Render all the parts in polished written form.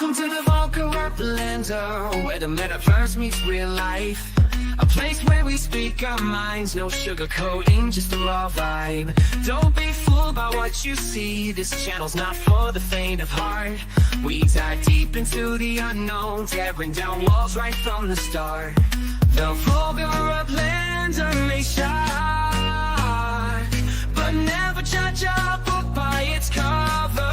Welcome to the Vulgar Uplander, where the metaverse meets real life. A place where we speak our minds, no sugarcoating, just a raw vibe. Don't be fooled by what you see, this channel's not for the faint of heart. We dive deep into the unknown, tearing down walls right from the start. The Vulgar Uplander may shock, but never judge a book by its cover.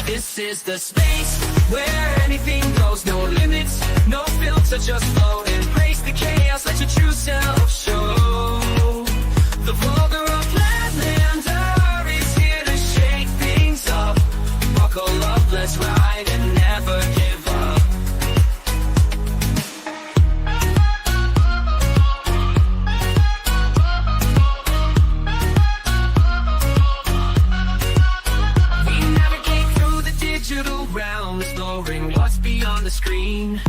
This is the space where anything goes, no limits, no filter, just flow. Embrace the chaos, let your true self show. The Vulgar Uplander is here to shake things up. Buckle up, let's ride and never give up. We navigate through the digital realm, exploring what's beyond the screen.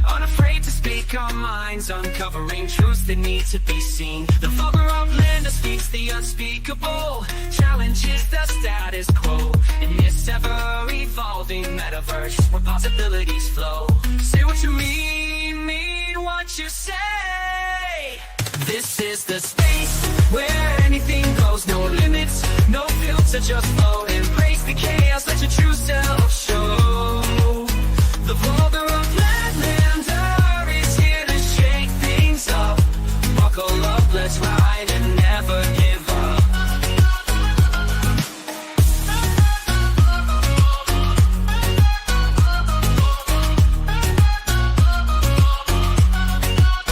Unafraid to speak our minds, uncovering truths that need to be seen. The Vulgar Uplander speaks the unspeakable, challenges the status quo. In this ever-evolving metaverse, where possibilities flow. Say what you mean what you say. This is the space where anything goes, no limits, no filter, just flow. Embrace the chaos, let your true self show. The Vulgar Uplander is here to shake things up. Buckle up, let's ride and never give up. This is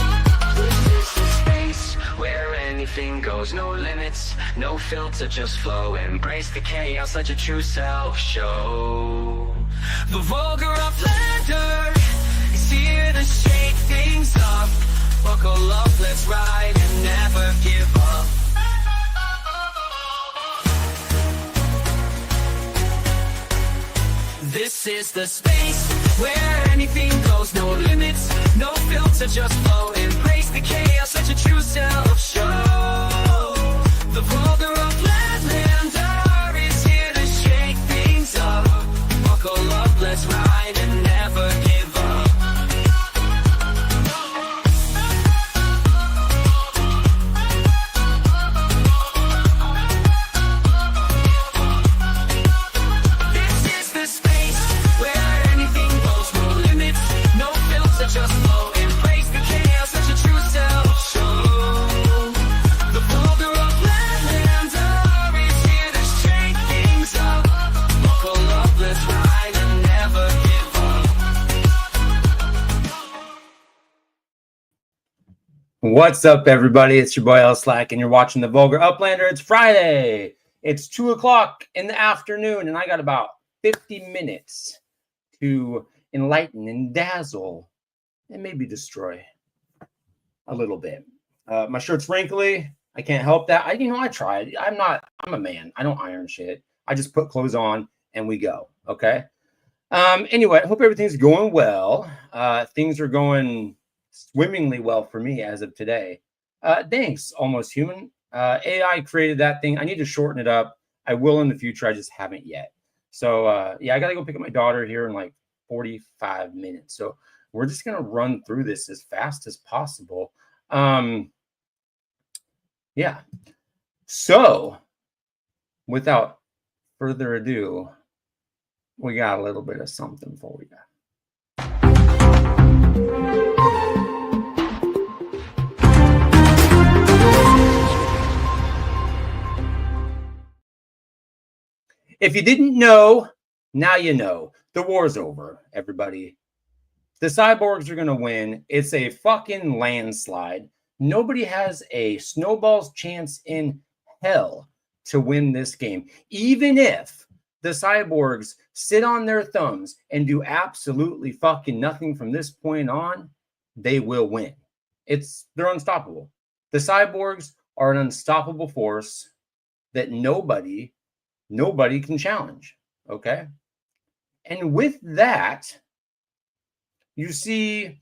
the space where anything goes, no limits, no filter, just flow. Embrace the chaos, let your true self show. The Vulgar Uplander is here to shake things up. Buckle up, let's ride and never give up. This is the space where anything goes, no limits, no filter, just flow. Embrace the chaos, let your true self show. The Vulgar Uplander is here to shake things up. Buckle up, let's ride and never give up. This is the space where anything goes, no limits, no filter, just flow. Embrace the chaos, let your true self show. The Vulgar Uplander is here to shake things up. Buckle up, let's ride and never give up. What's up, everybody? It's your boy L Slack, and you're watching the Vulgar Uplander. It's Friday. It's 2 o'clock in the afternoon, and I got about 50 minutes to enlighten and dazzle and maybe destroy a little bit. My shirt's wrinkly. I can't help that. I tried. I'm a man. I don't iron shit. I just put clothes on and we go. Okay. Anyway, I hope everything's going well. Things are going swimmingly well for me as of today. Thanks, Almost Human. AI created that thing. I need to shorten it up. I will in the future. I just haven't yet. So yeah, I gotta go pick up my daughter here in like 45 minutes. So we're just gonna run through this as fast as possible. Yeah. So without further ado, we got a little bit of something for you. If you didn't know, now you know. The war's over, everybody. The cyborgs are going to win. It's a fucking landslide. Nobody has a snowball's chance in hell to win this game. Even if the cyborgs sit on their thumbs and do absolutely fucking nothing from this point on, they will win. They're unstoppable. The cyborgs are an unstoppable force that nobody can challenge. Okay. And with that, you see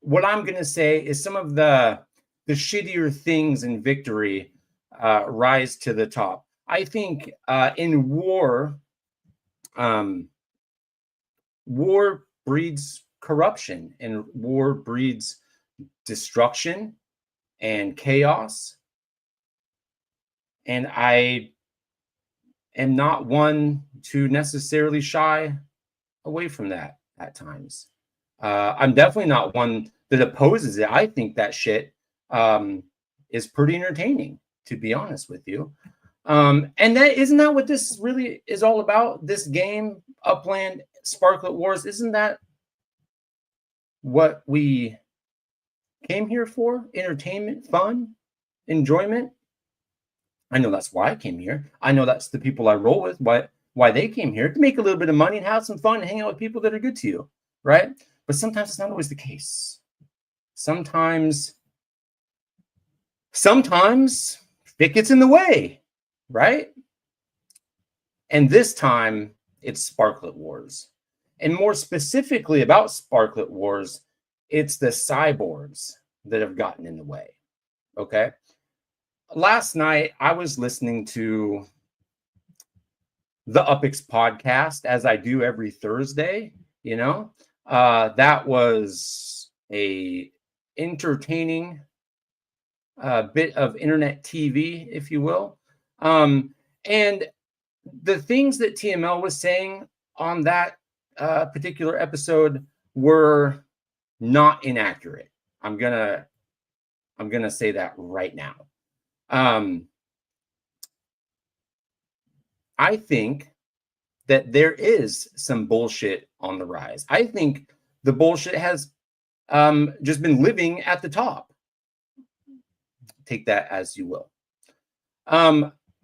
what I'm going to say is some of the shittier things in victory rise to the top. I think in war, war breeds corruption, and war breeds destruction and chaos. And I am not one to necessarily shy away from that at times. I'm definitely not one that opposes it. I think that shit is pretty entertaining, to be honest with you. And that isn't that what this really is all about? This game, Upland Sparklet Wars, isn't that what we came here for? Entertainment, fun, enjoyment. I know that's why I came here. I know that's the people I roll with, why they came here, to make a little bit of money and have some fun and hang out with people that are good to you, right? But sometimes it's not always the case. Sometimes it gets in the way, right? And this time it's Sparklet Wars. And more specifically about Sparklet Wars, it's the cyborgs that have gotten in the way, okay? Last night, I was listening to the UpX podcast, as I do every Thursday, you know. That was a entertaining bit of internet TV, if you will. And the things that TML was saying on that particular episode were not inaccurate. I'm gonna say that right now. I think that there is some bullshit on the rise. I think the bullshit has just been living at the top. Take that as you will.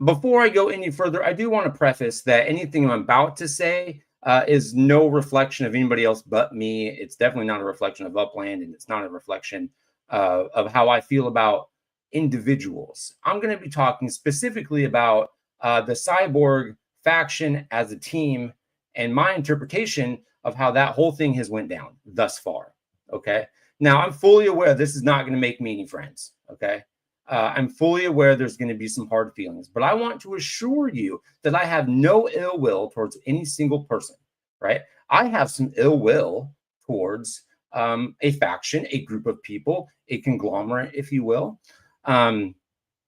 Before I go any further, I do want to preface that anything I'm about to say is no reflection of anybody else but me. It's definitely not a reflection of Upland, and it's not a reflection of how I feel about individuals. I'm going to be talking specifically about the Cyborg faction as a team and my interpretation of how that whole thing has went down thus far. Okay. Now, I'm fully aware this is not going to make me any friends. Okay. I'm fully aware there's going to be some hard feelings, but I want to assure you that I have no ill will towards any single person, right? I have some ill will towards a faction, a group of people, a conglomerate, if you will. And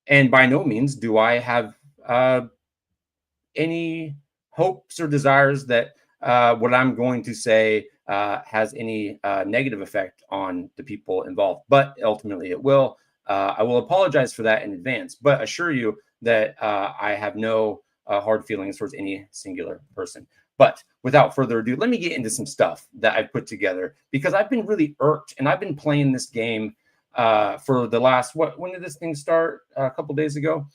by no means do I have any hopes or desires that what I'm going to say has any negative effect on the people involved, but ultimately it will. I will apologize for that in advance, but assure you that I have no hard feelings towards any singular person. But without further ado, let me get into some stuff that I've put together, because I've been really irked, and I've been playing this game for the last, when did this thing start? A couple days ago.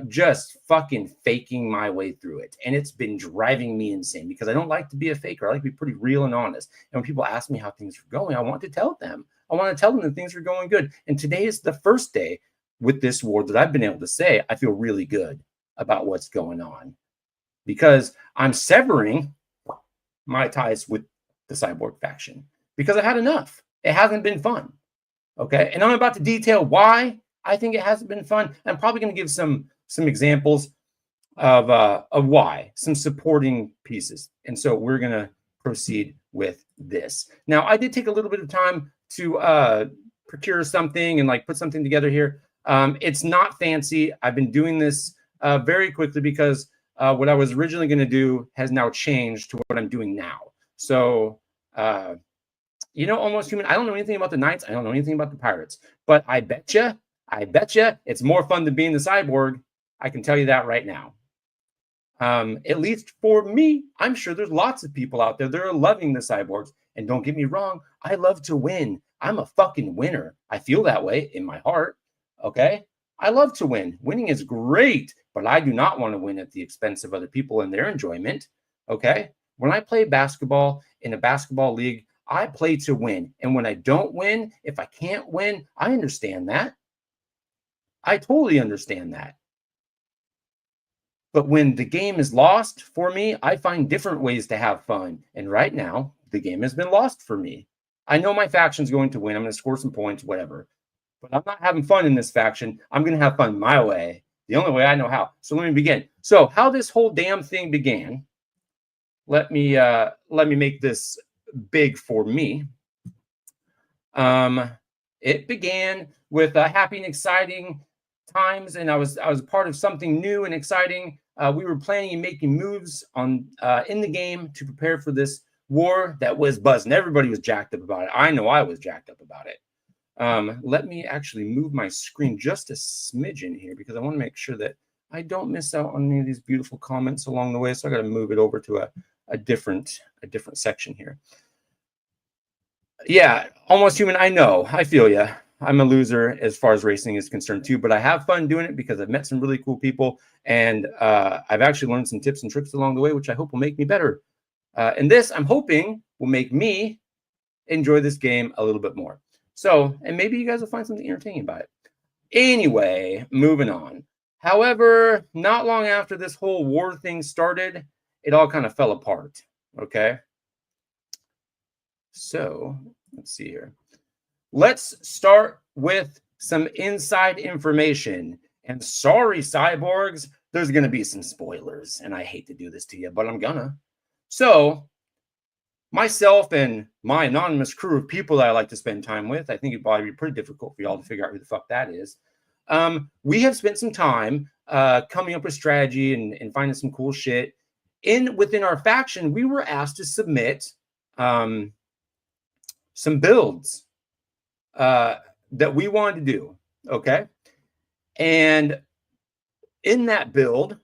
Just fucking faking my way through it. And it's been driving me insane because I don't like to be a faker. I like to be pretty real and honest. And when people ask me how things are going, I want to tell them. I want to tell them that things are going good. And today is the first day with this war that I've been able to say I feel really good about what's going on, because I'm severing my ties with the Cyborg faction because I've had enough. It hasn't been fun. Okay. And I'm about to detail why I think it hasn't been fun. I'm probably going to give some examples of why, some supporting pieces. And so we're going to proceed with this. Now, I did take a little bit of time to procure something and like put something together here. It's not fancy. I've been doing this very quickly because what I was originally going to do has now changed to what I'm doing now. So, Almost Human, I don't know anything about the Knights. I don't know anything about the Pirates, but I bet you it's more fun than being the Cyborg. I can tell you that right now. At least for me, I'm sure there's lots of people out there that are loving the Cyborgs. And don't get me wrong, I love to win. I'm a fucking winner. I feel that way in my heart. Okay? I love to win. Winning is great, but I do not want to win at the expense of other people and their enjoyment. Okay? When I play basketball in a basketball league, I play to win. And when I don't win, if I can't win, I understand that. I totally understand that. But when the game is lost for me, I find different ways to have fun. And right now, the game has been lost for me. I know my faction's going to win. I'm going to score some points, whatever. But I'm not having fun in this faction. I'm going to have fun my way, the only way I know how. So let me begin. So how this whole damn thing began let me make this big for me. It began with happy and exciting times, and I was part of something new and exciting. We were planning and making moves on in the game to prepare for this war that was buzzing. Everybody was jacked up about it. I know I was jacked up about it. Let me actually move my screen just a smidgen here because I want to make sure that I don't miss out on any of these beautiful comments along the way. So I got to move it over to a different section here. Yeah, almost human. I know. I feel you. I'm a loser as far as racing is concerned too, but I have fun doing it because I've met some really cool people, and I've actually learned some tips and tricks along the way, which I hope will make me better. And this, I'm hoping, will make me enjoy this game a little bit more. So, and maybe you guys will find something entertaining about it. Anyway, moving on. However, not long after this whole war thing started, it all kind of fell apart. Okay. So let's see here. Let's start with some inside information. And sorry, cyborgs, there's going to be some spoilers. And I hate to do this to you, but I'm gonna. So myself and my anonymous crew of people that I like to spend time with, I think it'd probably be pretty difficult for y'all to figure out who the fuck that is. We have spent some time coming up with strategy and finding some cool shit. Within our faction, we were asked to submit some builds that we wanted to do, okay? And in that build,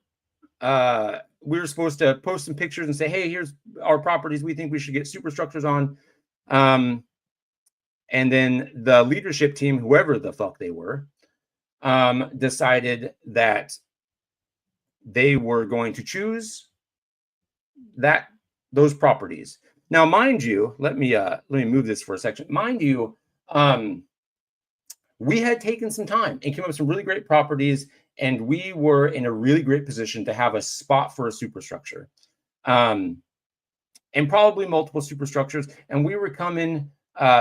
we were supposed to post some pictures and say, hey, here's our properties we think we should get superstructures on. And then the leadership team, whoever the fuck they were, decided that they were going to choose those properties. Now, mind you, let me move this for a section. Mind you, we had taken some time and came up with some really great properties, and we were in a really great position to have a spot for a superstructure, and probably multiple superstructures. And we were coming,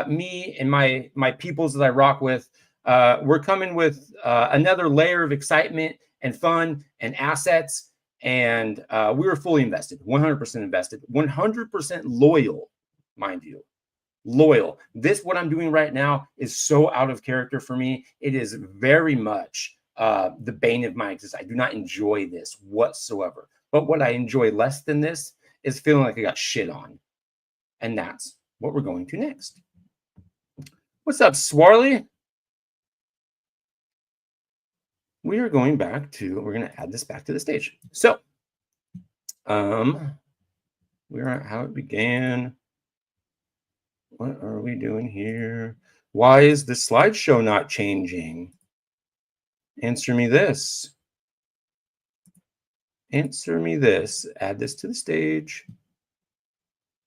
me and my peoples that I rock with, we're coming with another layer of excitement and fun and assets. And we were fully invested, 100% invested, 100% loyal, mind you, loyal. What I'm doing right now is so out of character for me. It is very much the bane of my existence. I do not enjoy this whatsoever. But what I enjoy less than this is feeling like I got shit on. And that's what we're going to next. What's up, Swarley? We are going back to, we're going to add this back to the stage. So, we're at how it began. What are we doing here? Why is the slideshow not changing? Answer me this. Answer me this. Add this to the stage.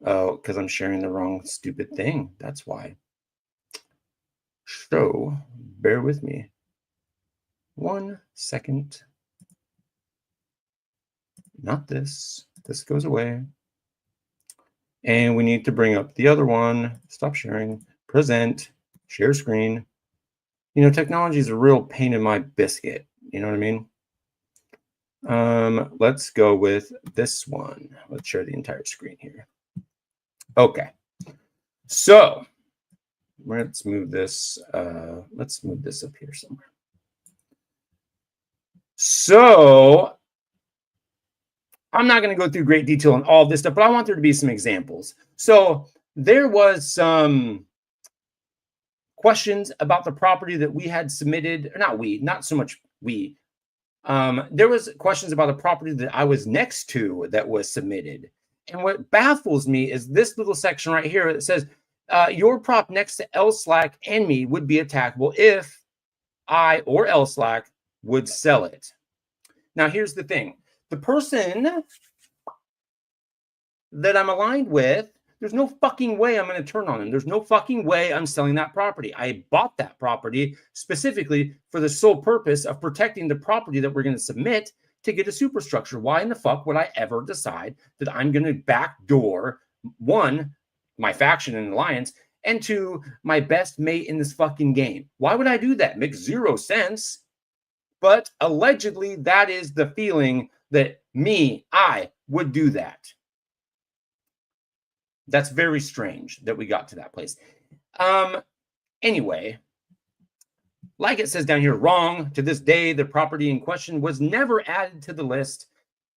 Oh, because I'm sharing the wrong stupid thing. That's why. So, bear with me. 1 second. Not this. This goes away. And we need to bring up the other one. Stop sharing. Present. Share screen. You know, technology is a real pain in my biscuit. You know what I mean? Let's go with this one. Let's share the entire screen here. Okay. So let's move this. Let's move this up here somewhere. So I'm not going to go through great detail on all this stuff, but I want there to be some examples. So there was some questions about the property that we had submitted, or not so much we. There was questions about the property that I was next to that was submitted. And what baffles me is this little section right here that says, your prop next to LSlack and me would be attackable if I or LSlack would sell it. Now, here's the thing. The person that I'm aligned with, there's no fucking way I'm going to turn on him. There's no fucking way I'm selling that property. I bought that property specifically for the sole purpose of protecting the property that we're going to submit to get a superstructure. Why in the fuck would I ever decide that I'm going to backdoor, one, my faction and alliance, and two, my best mate in this fucking game? Why would I do that? It makes zero sense. But allegedly, that is the feeling that I would do that. That's very strange that we got to that place. Anyway, like it says down here, wrong. To this day, the property in question was never added to the list.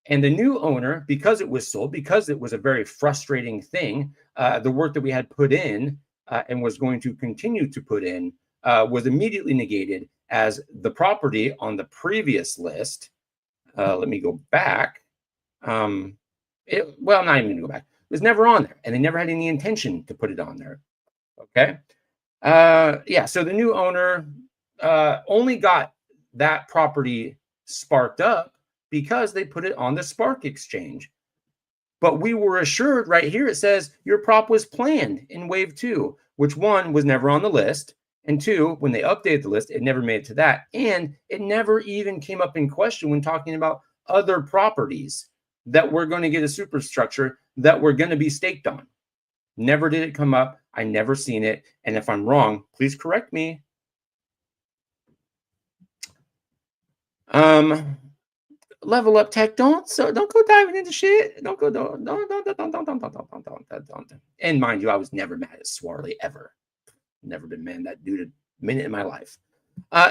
And the new owner, because it was sold, because it was a very frustrating thing, the work that we had put in and was going to continue to put in was immediately negated as the property on the previous list. Let me go back. Well, I'm not even going to go back. It was never on there, and they never had any intention to put it on there. Okay. Yeah. So the new owner only got that property sparked up because they put it on the Spark Exchange. But we were assured right here, it says your prop was planned in wave 2, which one was never on the list. And 2, when they updated the list, it never made it to that. And it never even came up in question when talking about other properties that were going to get a superstructure that were going to be staked on. Never did it come up. I never seen it. And if I'm wrong, please correct me. Level up tech. Don't go diving into shit. Don't. And mind you, I was never mad at Swarley ever. Never been mad at that dude a minute in my life.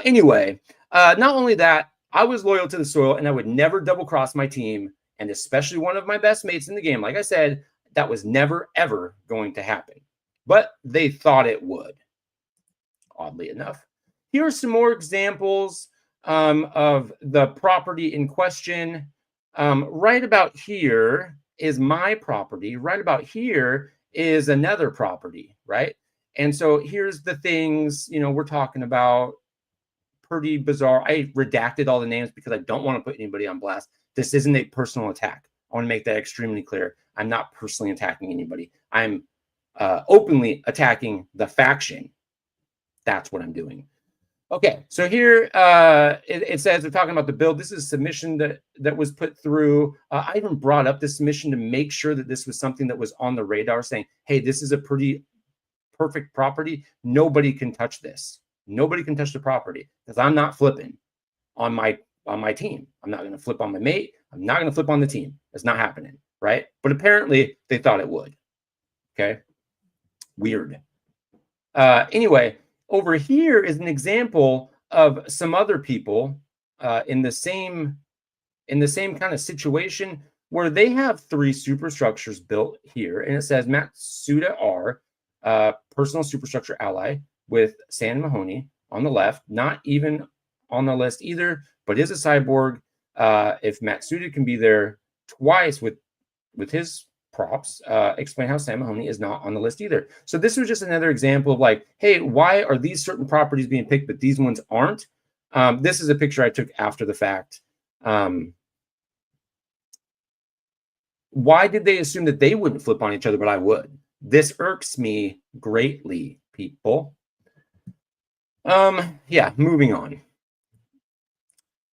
Anyway, not only that, I was loyal to the soil and I would never double cross my team, and especially one of my best mates in the game. Like I said, that was never, ever going to happen. But they thought it would, oddly enough. Here are some more examples of the property in question. Right about here is my property. Right about here is another property, right? And so here's the things, we're talking about. Pretty bizarre. I redacted all the names because I don't want to put anybody on blast. This isn't a personal attack. I want to make that extremely clear. I'm not personally attacking anybody. I'm openly attacking the faction. That's what I'm doing. Okay, so here it says they're talking about the build. This is a submission that was put through. I even brought up this submission to make sure that this was something that was on the radar, saying, hey, this is a pretty perfect property. Nobody can touch this. Nobody can touch the property because I'm not flipping on my team. I'm not going to flip on my mate. I'm not going to flip on the team. It's not happening, right? But apparently they thought it would. Okay, weird. Anyway, over here is an example of some other people in the same kind of situation where they have 3 superstructures built here, and it says Matsuda R, personal superstructure ally with San Mahoney on the left, not even on the list either, but is a cyborg. If Matsuda can be there twice with his props, explain how Sam Mahoney is not on the list either. So this was just another example of like, hey, why are these certain properties being picked, but these ones aren't? This is a picture I took after the fact. Why did they assume that they wouldn't flip on each other, but I would? This irks me greatly, people. Yeah, moving on.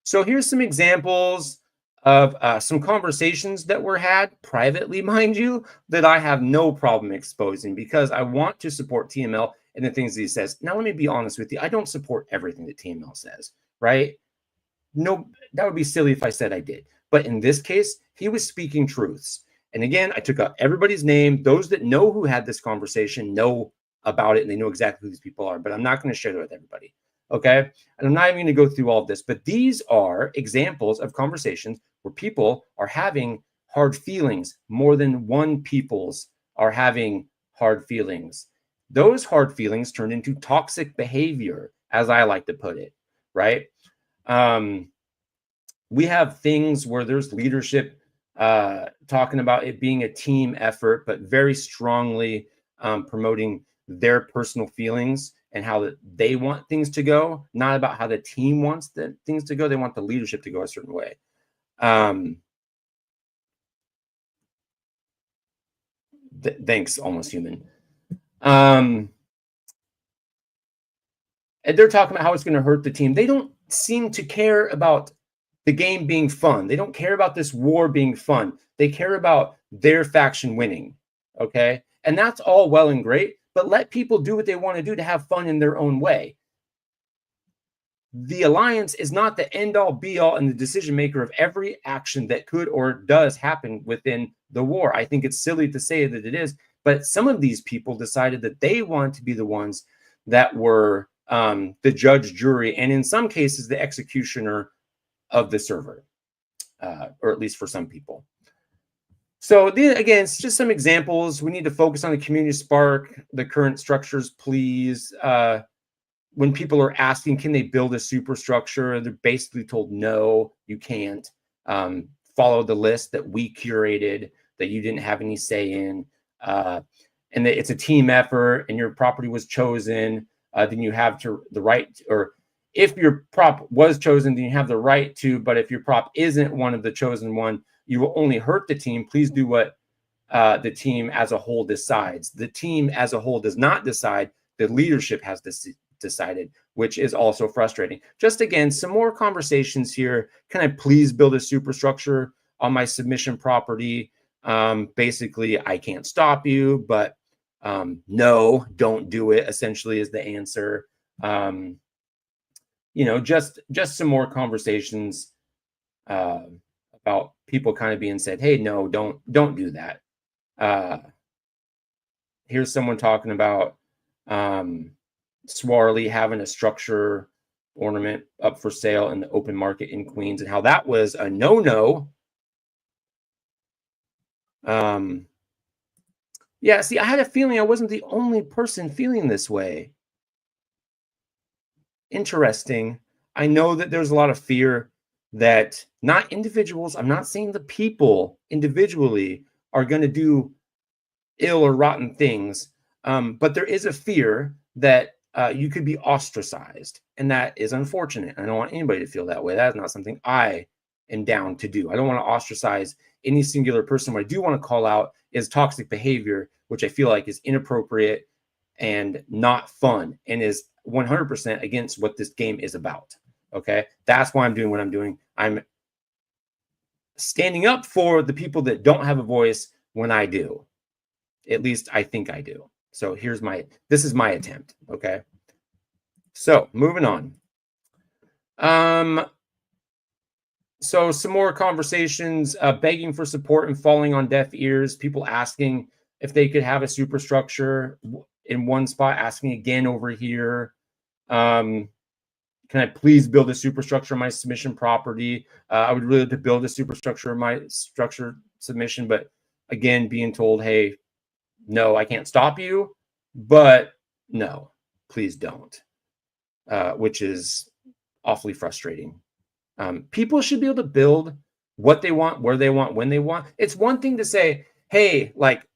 So here's some examples of some conversations that were had privately, mind you, that I have no problem exposing because I want to support TML and the things that he says. Now, let me be honest with you. I don't support everything that TML says, right? No, that would be silly if I said I did. But in this case, he was speaking truths. And again, I took out everybody's name. Those that know who had this conversation know about it and they know exactly who these people are, but I'm not going to share it with everybody. Okay. And I'm not even going to go through all of this, but these are examples of conversations where people are having hard feelings. More than one peoples are having hard feelings. Those hard feelings turn into toxic behavior, as I like to put it, right? We have things where there's leadership talking about it being a team effort, but very strongly promoting their personal feelings and how they want things to go, not about how the team wants the things to go. They want the leadership to go a certain way. Thanks, Almost Human. And they're talking about how it's going to hurt the team. They don't seem to care about the game being fun. They don't care about this war being fun. They care about their faction winning, okay? And that's all well and great, but let people do what they want to do to have fun in their own way. The alliance is not the end-all, be-all, and the decision maker of every action that could or does happen within the war. I think it's silly to say that it is, But some of these people decided that they wanted to be the ones that were the judge, jury, and in some cases, the executioner of the server, or at least for some people. So again, it's just some examples. We need to focus on the community spark, the current structures, please. When people are asking, can they build a superstructure? They're basically told, no, you can't. Follow the list that we curated, that you didn't have any say in. And that it's a team effort and your property was chosen, then you have the right, or if your prop was chosen, then you have the right to, but if your prop isn't one of the chosen one, you will only hurt the team. Please do what the team as a whole decides. The team as a whole does not decide. The leadership has decided, which is also frustrating. Just again, some more conversations here. Can I please build a superstructure on my submission property? Basically, I can't stop you, but no, don't do it, essentially is the answer. You know, just some more conversations about people kind of being said, hey, no, don't do that. Here's someone talking about Swarley having a structure ornament up for sale in the open market in Queens and how that was a no-no. Yeah, see, I had a feeling I wasn't the only person feeling this way. Interesting. I know that there's a lot of fear that not individuals, I'm not saying the people individually are going to do ill or rotten things, but there is a fear that you could be ostracized, and that is unfortunate. I don't want anybody to feel that way. That is not something I am down to do. I don't want to ostracize any singular person. What I do want to call out is toxic behavior, which I feel like is inappropriate and not fun and is 100% against what this game is about. Okay, that's why I'm doing what I'm doing. I'm standing up for the people that don't have a voice when I do. At least I think I do. So this is my attempt. Okay. So moving on. So some more conversations, begging for support and falling on deaf ears. People asking if they could have a superstructure in one spot, asking again over here. Can I please build a superstructure on my submission property? I would really like to build a superstructure on my structure submission, but again, being told, hey, no, I can't stop you, but no, please don't, which is awfully frustrating. People should be able to build what they want, where they want, when they want. It's one thing to say, hey, like,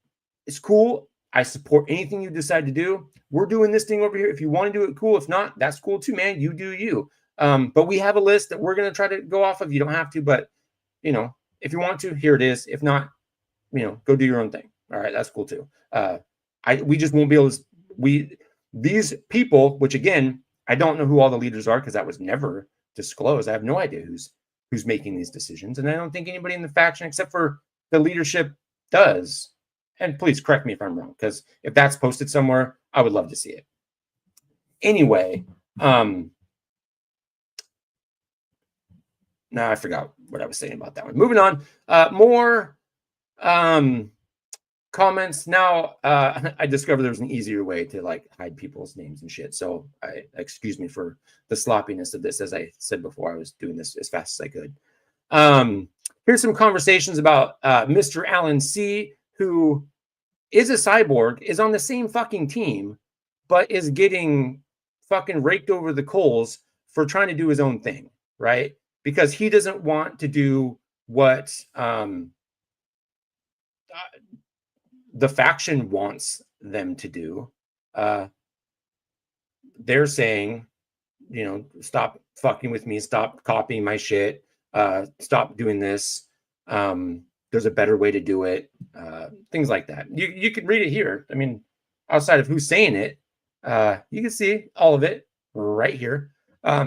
it's cool. I support anything you decide to do. We're doing this thing over here. If you want to do it, cool. If not, that's cool too, man. You do you. But we have a list that we're going to try to go off of. You don't have to, but, you know, if you want to, here it is. If not, you know, go do your own thing. All right, that's cool too. We just won't be able to. These people, which again, I don't know who all the leaders are because that was never disclosed. I have no idea who's making these decisions, and I don't think anybody in the faction except for the leadership does. And please correct me if I'm wrong, because if that's posted somewhere, I would love to see it. Anyway, now I forgot what I was saying about that one. Moving on, more comments. Now, I discovered there's an easier way to like hide people's names and shit. So excuse me for the sloppiness of this. As I said before, I was doing this as fast as I could. Here's some conversations about Mr. Alan C., who is a cyborg, is on the same fucking team, but is getting fucking raked over the coals for trying to do his own thing, right? Because he doesn't want to do what the faction wants them to do. They're saying, you know, stop fucking with me, stop copying my shit, stop doing this. There's a better way to do it. Things like that. You can read it here. I mean, outside of who's saying it, you can see all of it right here.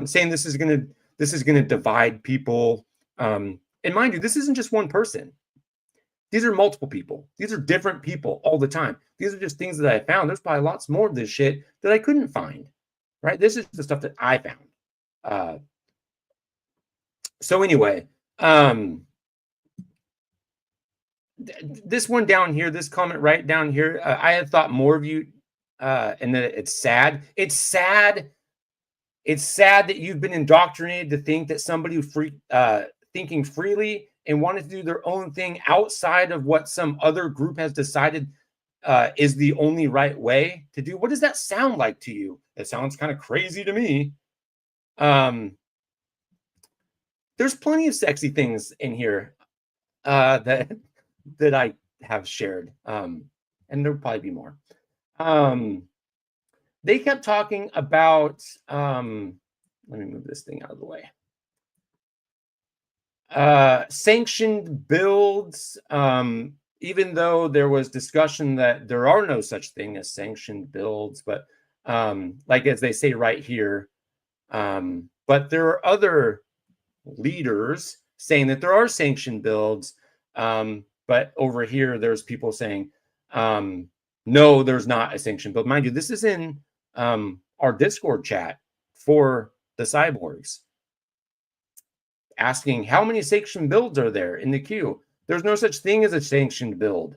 Saying this is gonna divide people. And mind you, this isn't just one person. These are multiple people. These are different people all the time. These are just things that I found. There's probably lots more of this shit that I couldn't find. Right? This is the stuff that I found. So anyway, this one down here, this comment right down here, I had thought more of you, and that it's sad. It's sad. It's sad that you've been indoctrinated to think that somebody who thinking freely and wanted to do their own thing outside of what some other group has decided is the only right way to do. What does that sound like to you? It sounds kind of crazy to me. There's plenty of sexy things in here that I have shared, and there'll probably be more. They kept talking about. Let me move this thing out of the way. Sanctioned builds. Even though there was discussion that there are no such thing as sanctioned builds, but like as they say right here, but there are other leaders saying that there are sanctioned builds, but over here there's people saying no, there's not a sanctioned build. Mind you, this is in our Discord chat for the cyborgs, asking how many sanctioned builds are there in the queue. There's no such thing as a sanctioned build.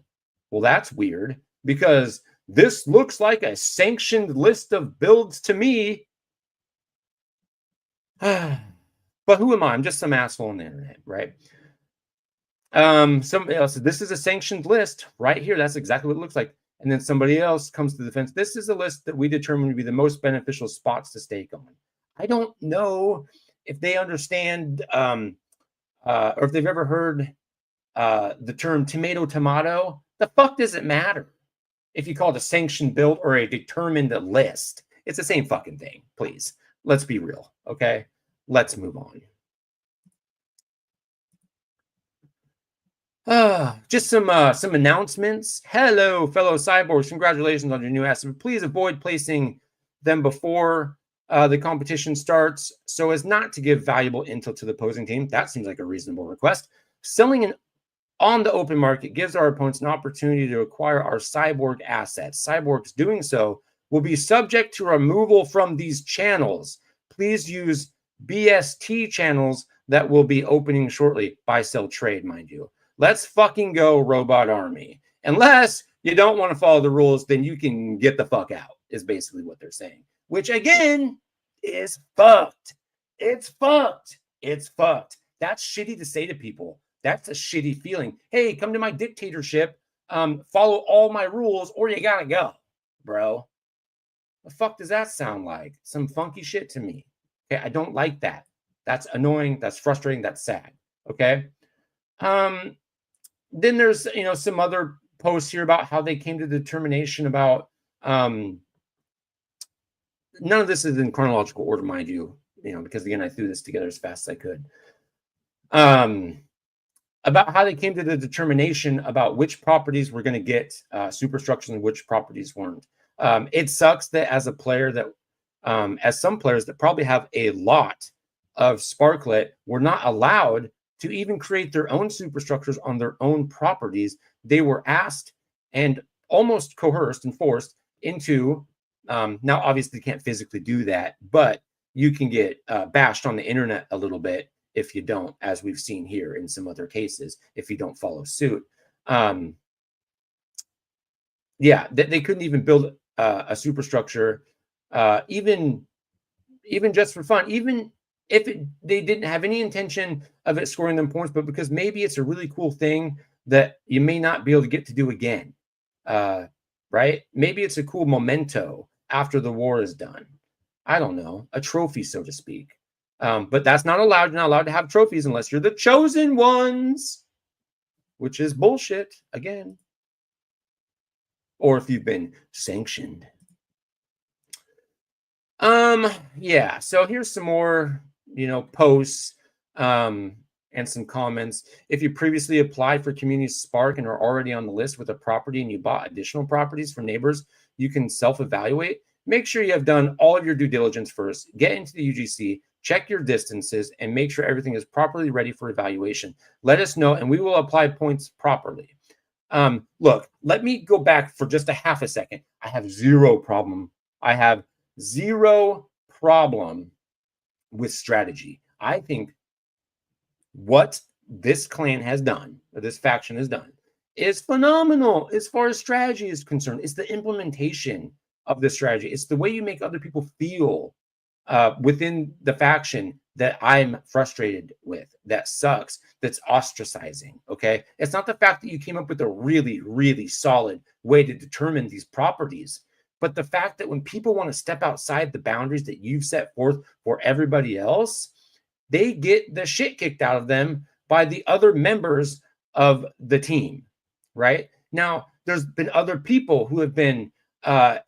Well, that's weird, because this looks like a sanctioned list of builds to me. But who am I? I'm just some asshole on the internet, right? Somebody else said, this is a sanctioned list right here. That's exactly what it looks like. And then somebody else comes to the defense. This is a list that we determine to be the most beneficial spots to stake on. I don't know if they understand or if they've ever heard the term tomato. The fuck does it matter if you call it a sanctioned build or a determined list? It's the same fucking thing. Please, let's be real. Okay, let's move on. Just some announcements. Hello, fellow cyborgs. Congratulations on your new asset. Please avoid placing them before the competition starts so as not to give valuable intel to the opposing team. That seems like a reasonable request. Selling on the open market gives our opponents an opportunity to acquire our cyborg assets. Cyborgs doing so will be subject to removal from these channels. Please use BST channels that will be opening shortly. Buy, sell, trade, mind you. Let's fucking go, Robot Army. Unless you don't want to follow the rules, then you can get the fuck out, is basically what they're saying. Which, again, is fucked. It's fucked. It's fucked. That's shitty to say to people. That's a shitty feeling. Hey, come to my dictatorship, follow all my rules, or you gotta go, bro. The fuck does that sound like? Some funky shit to me. Okay, I don't like that. That's annoying. That's frustrating. That's sad. Okay. Then there's some other posts here about how they came to the determination about none of this is in chronological order, mind you, because again I threw this together as fast as I could. About how they came to the determination about which properties were going to get superstructures and which properties weren't. It sucks that as a player that, as some players that probably have a lot of Sparklet were not allowed to even create their own superstructures on their own properties. They were asked and almost coerced and forced into, now obviously you can't physically do that, but you can get bashed on the internet a little bit if you don't, as we've seen here in some other cases, if you don't follow suit. Yeah, they couldn't even build a superstructure, even just for fun, even if they didn't have any intention of it scoring them points, but because maybe it's a really cool thing that you may not be able to get to do again, right? Maybe it's a cool memento after the war is done. I don't know, a trophy, so to speak. But that's not allowed. You're not allowed to have trophies unless you're the chosen ones, which is bullshit again. Or if you've been sanctioned. Yeah, so here's some more, posts and some comments. If you previously applied for Community Spark and are already on the list with a property and you bought additional properties from neighbors, you can self-evaluate. Make sure you have done all of your due diligence first. Get into the UGC, check your distances, and make sure everything is properly ready for evaluation. Let us know, and we will apply points properly. Look, let me go back for just a half a second. I have zero problem. I have zero problem with strategy. I think what this clan has done, or this faction has done, is phenomenal as far as strategy is concerned. It's the implementation of the strategy. It's the way you make other people feel within the faction that I'm frustrated with, that sucks, that's ostracizing. Okay. It's not the fact that you came up with a really, really solid way to determine these properties, but the fact that when people want to step outside the boundaries that you've set forth for everybody else, they get the shit kicked out of them by the other members of the team. Right now, there's been other people who have been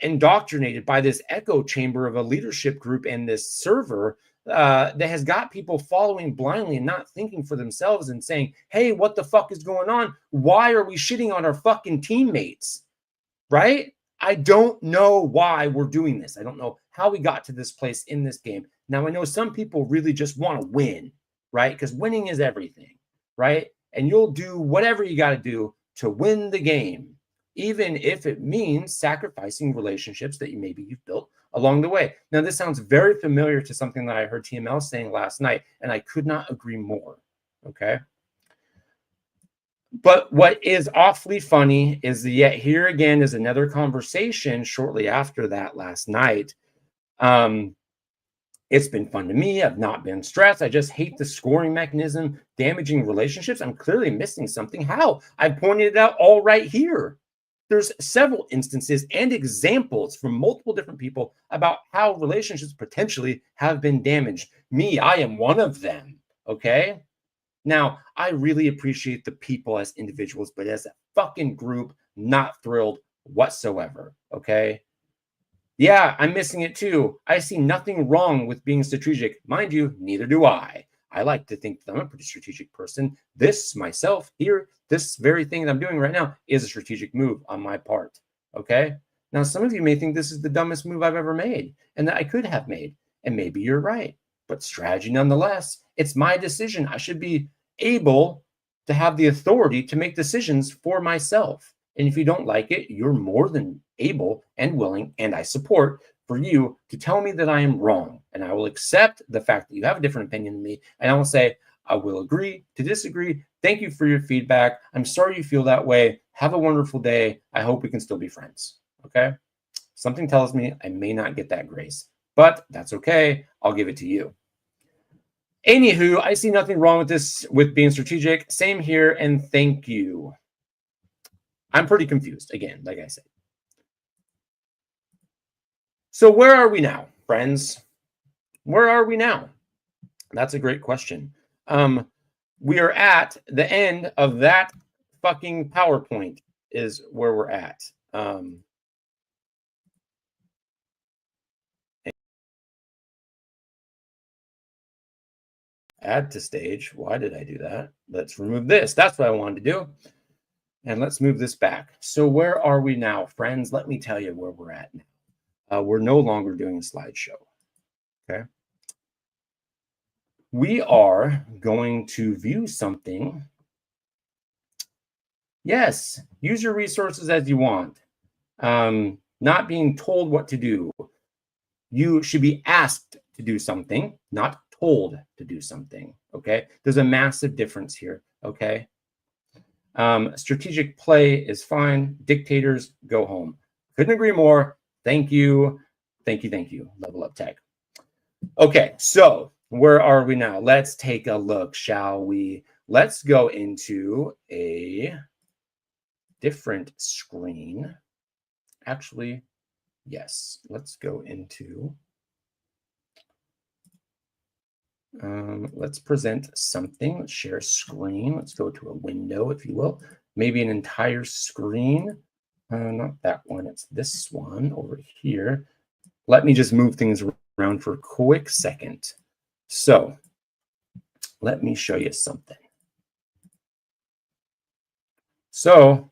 indoctrinated by this echo chamber of a leadership group and this server that has got people following blindly and not thinking for themselves and saying, hey, what the fuck is going on? Why are we shitting on our fucking teammates? Right? I don't know why we're doing this. I don't know how we got to this place in this game. Now, I know some people really just want to win, right? Because winning is everything, right? And you'll do whatever you got to do to win the game, even if it means sacrificing relationships that you've built along the way. Now, this sounds very familiar to something that I heard TML saying last night, and I could not agree more, okay? But what is awfully funny is that yet here again is another conversation shortly after that last night. It's been fun to me. I've not been stressed. I just hate the scoring mechanism, damaging relationships. I'm clearly missing something. How? I pointed it out all right here. There's several instances and examples from multiple different people about how relationships potentially have been damaged. Me, I am one of them. Okay. Now, I really appreciate the people as individuals, but as a fucking group, not thrilled whatsoever. Okay. Yeah, I'm missing it too. I see nothing wrong with being strategic. Mind you, neither do I. I like to think that I'm a pretty strategic person. This, myself, here, this very thing that I'm doing right now is a strategic move on my part. Okay? Now, some of you may think this is the dumbest move I've ever made and that I could have made. And maybe you're right. But strategy nonetheless, it's my decision. I should be able to have the authority to make decisions for myself. And if you don't like it, you're more than able and willing, and I support for you to tell me that I am wrong. And I will accept the fact that you have a different opinion than me. And I will say, I will agree to disagree. Thank you for your feedback. I'm sorry you feel that way. Have a wonderful day. I hope we can still be friends. Okay? Something tells me I may not get that grace, but that's okay. I'll give it to you. Anywho, I see nothing wrong with this, with being strategic. Same here, and thank you. I'm pretty confused, again, like I said. So where are we now, friends? Where are we now? That's a great question. We are at the end of that fucking PowerPoint is where we're at. Add to stage. Why did I do that? Let's remove this. That's what I wanted to do. And let's move this back. So where are we now, friends? Let me tell you where we're at now. We're no longer doing a slideshow. Okay. We are going to view something. Yes, use your resources as you want. Not being told what to do. You should be asked to do something, not told to do something. Okay. There's a massive difference here. Okay. Strategic play is fine. Dictators, go home. Couldn't agree more. Thank you. Thank you. Thank you. Level up tech. Okay, so where are we now? Let's take a look, shall we? Let's go into a different screen. Actually, yes. Let's go into... let's present something. Let's share a screen. Let's go to a window, if you will. Maybe an entire screen. Not that one. It's this one over here. Let me just move things around for a quick second. So let me show you something. So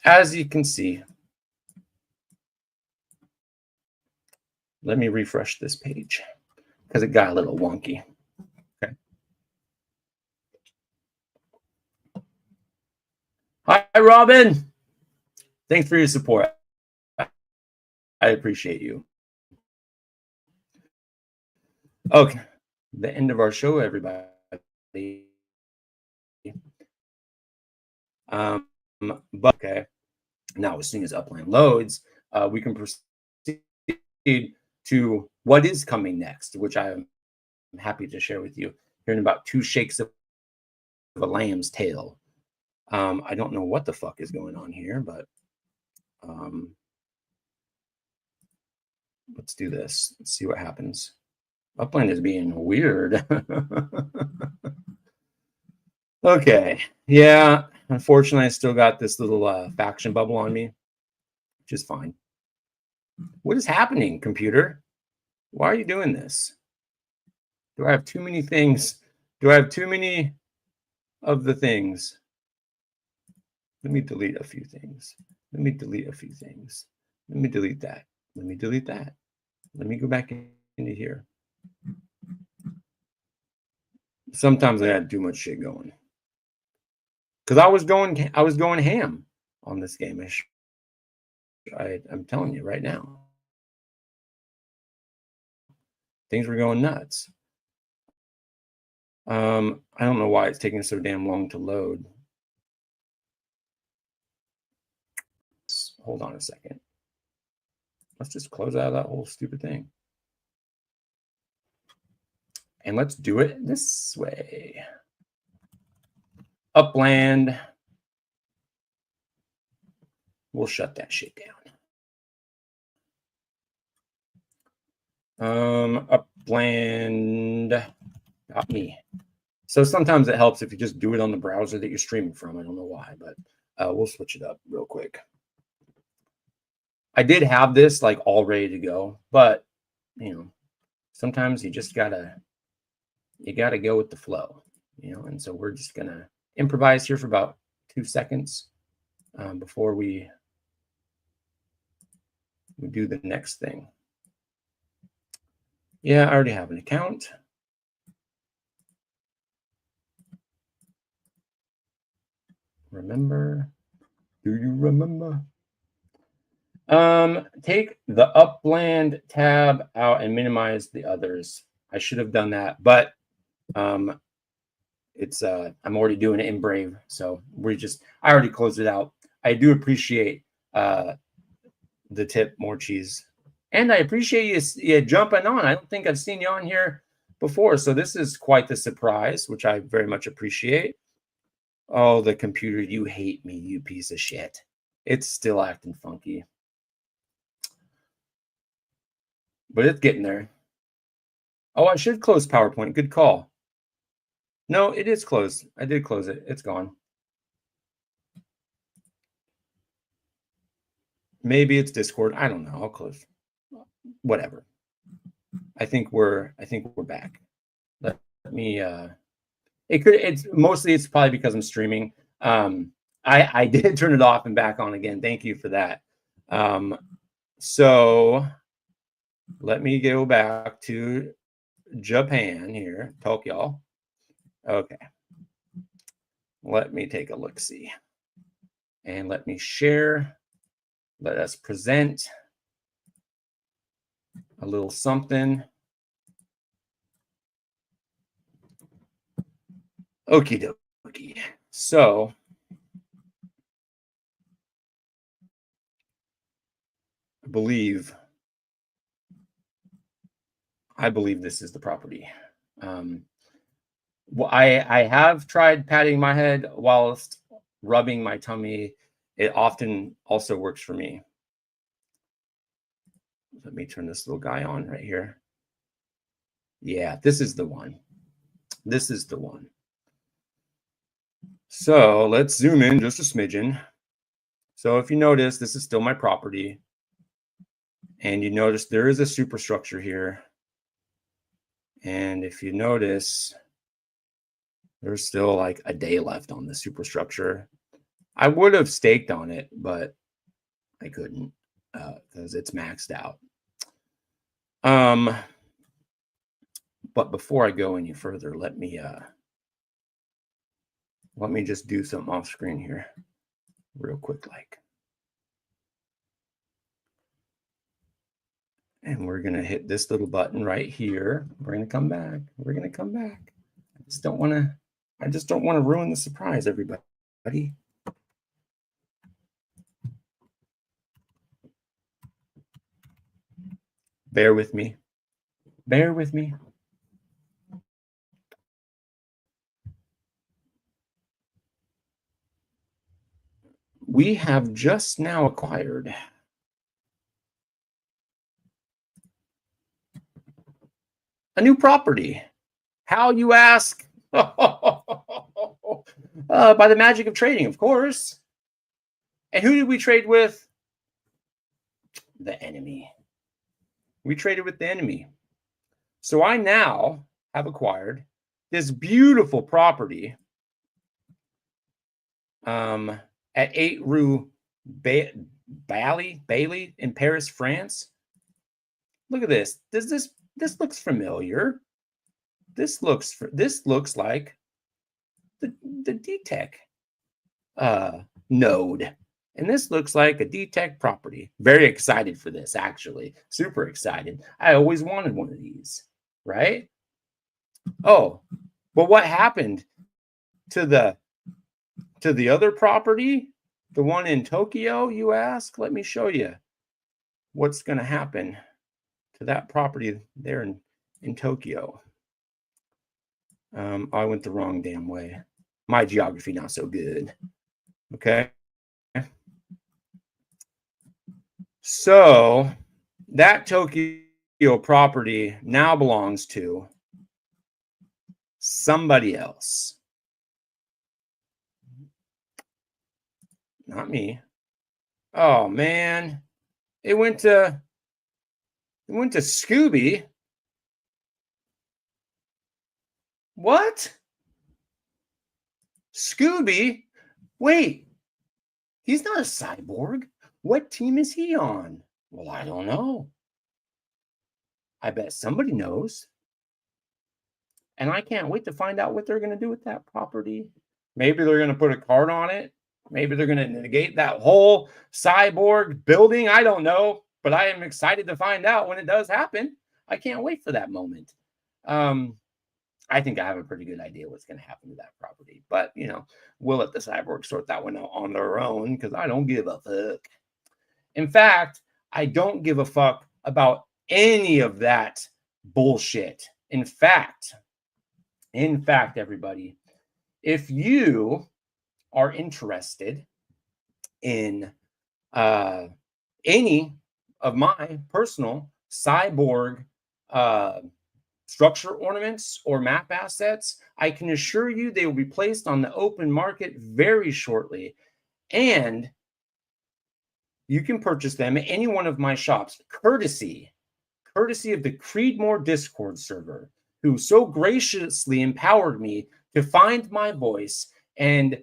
as you can see, let me refresh this page because it got a little wonky. Okay. Hi, Robin. Thanks for your support. I appreciate you. Okay. The end of our show, everybody. But okay, now as soon as Upland loads, we can proceed to what is coming next, which I am happy to share with you here in about 2 shakes of a lamb's tail. I don't know what the fuck is going on here, but let's do this. Let's see what happens. Upland is being weird. Okay. Yeah. Unfortunately, I still got this little faction bubble on me, which is fine. What is happening, computer? Why are you doing this? Do I have too many things? Do I have too many of the things? Let me delete a few things. Let me delete a few things. Let me delete that. Let me delete that. Let me go back into here. Sometimes I had too much shit going. Because I was going ham on this game. I'm telling you right now. Things were going nuts. I don't know why it's taking so damn long to load. Hold on a second. Let's just close out of that whole stupid thing. And let's do it this way. Upland. We'll shut that shit down. Upland.me. So sometimes it helps if you just do it on the browser that you're streaming from. I don't know why, but we'll switch it up real quick. I did have this like all ready to go, but you know, sometimes you just gotta go with the flow, you know. And so we're just gonna improvise here for about 2 seconds before we do the next thing. Yeah, I already have an account. Remember? Do you remember? Take the Upland tab out and minimize the others. I should have done that, but it's I'm already doing it in Brave, so I already closed it out. I do appreciate the tip, more cheese, and I appreciate you jumping on. I don't think I've seen you on here before, so this is quite the surprise, which I very much appreciate. Oh, the computer, you hate me, you piece of shit. It's still acting funky, but it's getting there. Oh, I should close PowerPoint. Good call. No, it is closed. I did close it. It's gone. Maybe it's Discord. I don't know. I'll close. Whatever. I think we're back. Let me it's probably because I'm streaming. I did turn it off and back on again. Thank you for that. So let me go back to Japan here. Tokyo. Okay. Let me take a look-see. And let me share. Let us present a little something. Okie dokie. So I believe this is the property. Well, I have tried patting my head whilst rubbing my tummy. It often also works for me. Let me turn this little guy on right here. Yeah, this is the one. This is the one. So let's zoom in just a smidgen. So if you notice, this is still my property. And you notice there is a superstructure here. And if you notice, there's still like a day left on the superstructure. I would have staked on it, but I couldn't because it's maxed out. But before I go any further, let me just do something off screen here real quick, like. And we're gonna hit this little button right here. We're gonna come back. We're gonna come back. I just don't want to ruin the surprise, everybody. Bear with me. Bear with me. We have just now acquired a new property. How, you ask? By the magic of trading, of course. And who did we trade with? The enemy. We traded with the enemy. So I now have acquired this beautiful property at 8 Rue Bailey in Paris, France. Look at this. This looks familiar. This looks like the D-Tech node. And this looks like a D-Tech property. Very excited for this, actually. Super excited. I always wanted one of these, right? Oh, but what happened to the other property? The one in Tokyo, you ask? Let me show you what's going to happen to that property there in Tokyo. I went the wrong damn way. My geography not so good. Okay. So that Tokyo property now belongs to somebody else. Not me. Oh man. It went to Scooby. What? Scooby? Wait. He's not a cyborg. What team is he on? Well, I don't know. I bet somebody knows. And I can't wait to find out what they're going to do with that property. Maybe they're going to put a card on it. Maybe they're going to negate that whole cyborg building. I don't know. But I am excited to find out when it does happen. I can't wait for that moment. I think I have a pretty good idea what's going to happen to that property. But, you know, we'll let the cyborgs sort that one out on their own because I don't give a fuck. In fact, I don't give a fuck about any of that bullshit. In fact, everybody, if you are interested in any of my personal cyborg structure ornaments or map assets, I can assure you they will be placed on the open market very shortly. And you can purchase them at any one of my shops, courtesy of the Creedmoor Discord server, who so graciously empowered me to find my voice and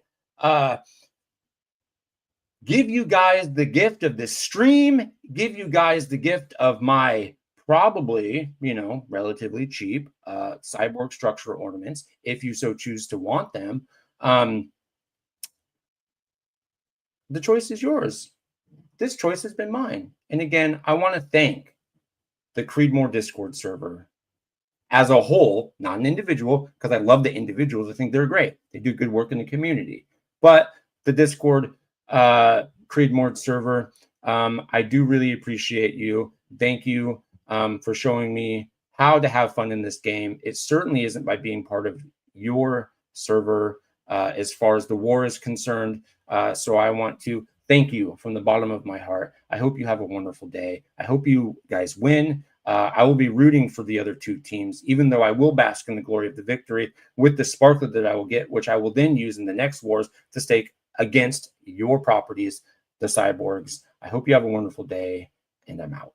give you guys the gift of this stream, give you guys the gift of my probably, you know, relatively cheap cyborg structure ornaments, if you so choose to want them. The choice is yours. This choice has been mine. And again, I want to thank the Creedmoor Discord server as a whole, not an individual, because I love the individuals. I think they're great. They do good work in the community. But the Discord Creedmoor server, I do really appreciate you. Thank you for showing me how to have fun in this game. It certainly isn't by being part of your server as far as the war is concerned. So I want to thank you from the bottom of my heart. I hope you have a wonderful day. I hope you guys win. I will be rooting for the other two teams, even though I will bask in the glory of the victory with the sparkler that I will get, which I will then use in the next wars to stake against your properties, the cyborgs. I hope you have a wonderful day, and I'm out.